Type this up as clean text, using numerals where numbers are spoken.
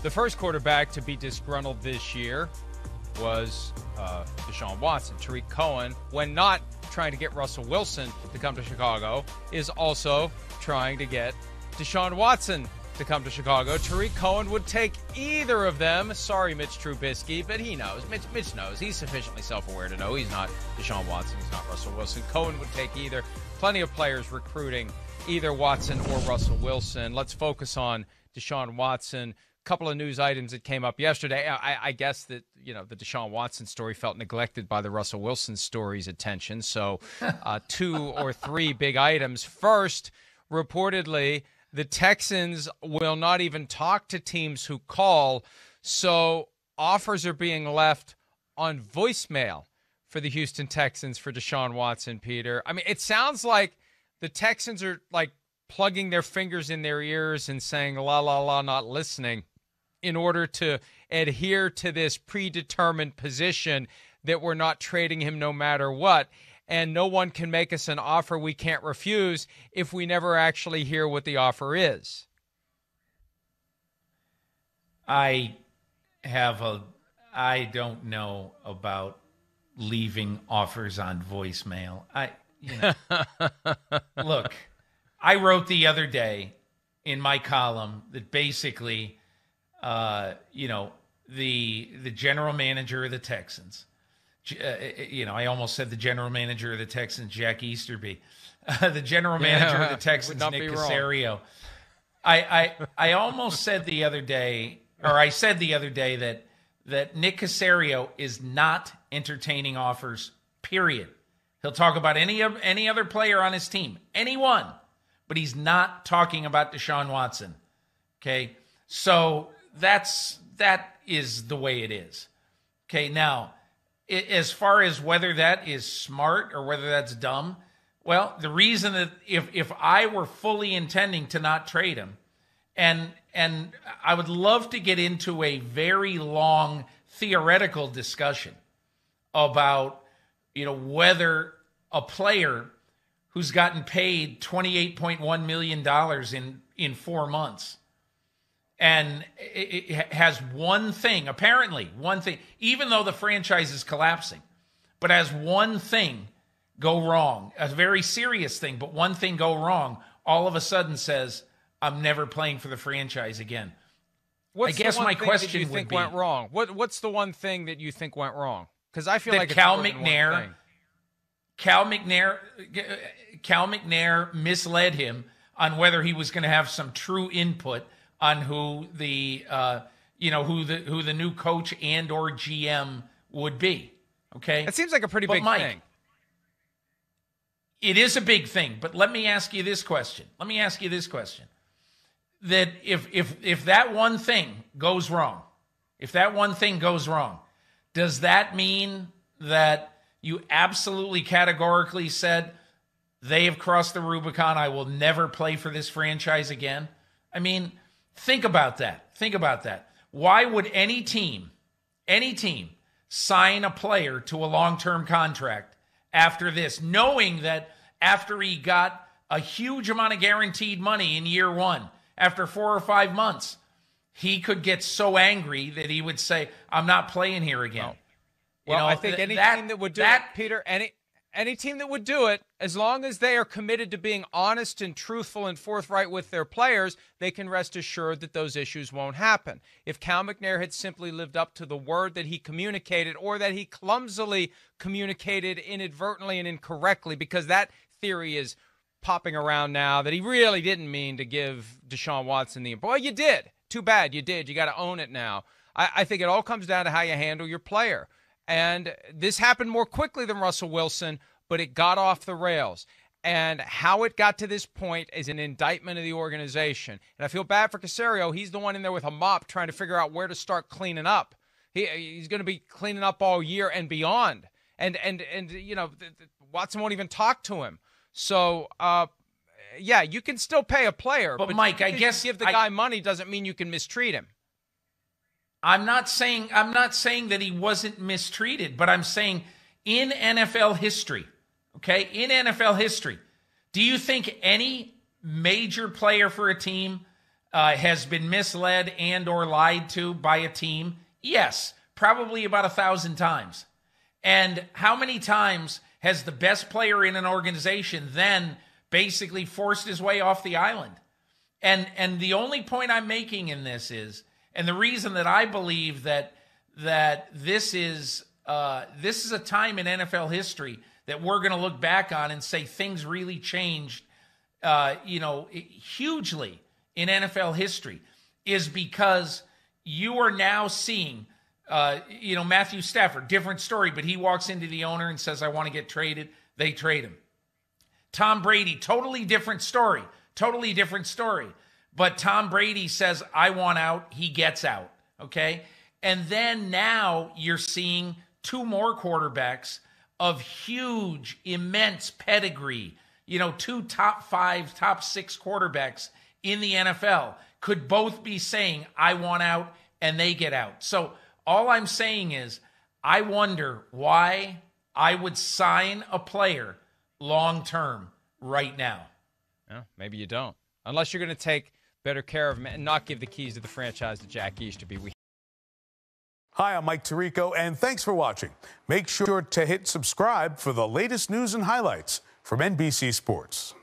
The first quarterback to be disgruntled this year was Deshaun Watson. Tariq Cohen, when not trying to get Russell Wilson to come to Chicago, is also trying to get Deshaun Watson to come to Chicago. Tariq Cohen would take either of them. Sorry, Mitch Trubisky, but he knows. Mitch knows. He's sufficiently self-aware to know he's not Deshaun Watson. He's not Russell Wilson. Cohen would take either. Plenty of players recruiting either Watson or Russell Wilson. Let's focus on Deshaun Watson. Couple of news items that came up yesterday. I guess that, the Deshaun Watson story felt neglected by the Russell Wilson story's attention. So 2 or 3 big items. First, reportedly, the Texans will not even talk to teams who call. So offers are being left on voicemail for the Houston Texans for Deshaun Watson, Peter. I mean, it sounds like the Texans are like plugging their fingers in their ears and saying, la, la, la, not listening, in order to adhere to this predetermined position that we're not trading him no matter what. And no one can make us an offer we can't refuse if we never actually hear what the offer is. I don't know about leaving offers on voicemail. Look, I wrote the other day in my column that basically, the general manager of the Texans, I almost said the general manager of the Texans, Jack Easterby, the general manager of the Texans, Nick Caserio. I almost said the other day, or I said the other day that Nick Caserio is not entertaining offers, period. He'll talk about any other player on his team, anyone, but he's not talking about Deshaun Watson. Okay, so that is the way it is. Okay, now, as far as whether that is smart or whether that's dumb, well, the reason that if I were fully intending to not trade him, and I would love to get into a very long theoretical discussion about, whether a player who's gotten paid $28.1 million in 4 months and it has one thing, even though the franchise is collapsing, but has one thing go wrong, a very serious thing, but one thing go wrong, all of a sudden says, I'm never playing for the franchise again. What's I guess the one my thing question that you would think be, went wrong? What's the one thing that you think went wrong? Because I feel like it's Cal more than one thing. Cal McNair misled him on whether he was going to have some true input on who the new coach and or GM would be. Okay, it seems like a pretty big thing. It is a big thing, but let me ask you this question. That if that one thing goes wrong, does that mean that you absolutely categorically said they have crossed the Rubicon, I will never play for this franchise again? I mean, think about that. Why would any team sign a player to a long-term contract after this, knowing that after he got a huge amount of guaranteed money in year one, after 4 or 5 months, he could get so angry that he would say, I'm not playing here again. No. Well, I think any team that would do it, Peter, any team that would do it, as long as they are committed to being honest and truthful and forthright with their players, they can rest assured that those issues won't happen. If Cal McNair had simply lived up to the word that he communicated, or that he clumsily communicated inadvertently and incorrectly, because that theory is popping around now that he really didn't mean to give Deshaun Watson the – well, you did. Too bad you did. You got to own it now. I think it all comes down to how you handle your player. And this happened more quickly than Russell Wilson, but it got off the rails. And how it got to this point is an indictment of the organization. And I feel bad for Caserio. He's the one in there with a mop trying to figure out where to start cleaning up. He's going to be cleaning up all year and beyond. And Watson won't even talk to him. So, you can still pay a player. But Mike, I guess give the guy money doesn't mean you can mistreat him. I'm not saying that he wasn't mistreated, but I'm saying in NFL history, do you think any major player for a team has been misled and or lied to by a team? Yes, probably about 1,000 times. And how many times has the best player in an organization then basically forced his way off the island? And the only point I'm making in this is, and the reason that I believe that this is a time in NFL history that we're going to look back on and say things really changed, hugely in NFL history, is because you are now seeing, Matthew Stafford, different story, but he walks into the owner and says, I want to get traded. They trade him. Tom Brady, totally different story. But Tom Brady says, I want out. He gets out. Okay. And then now you're seeing two more quarterbacks of huge, immense pedigree, two top 5, top 6 quarterbacks in the NFL could both be saying, I want out, and they get out. So all I'm saying is, I wonder why I would sign a player long-term right now. Yeah, maybe you don't. Unless you're going to take better care of him and not give the keys to the franchise to Jack Easterby. Hi, I'm Mike Tirico, and thanks for watching. Make sure to hit subscribe for the latest news and highlights from NBC Sports.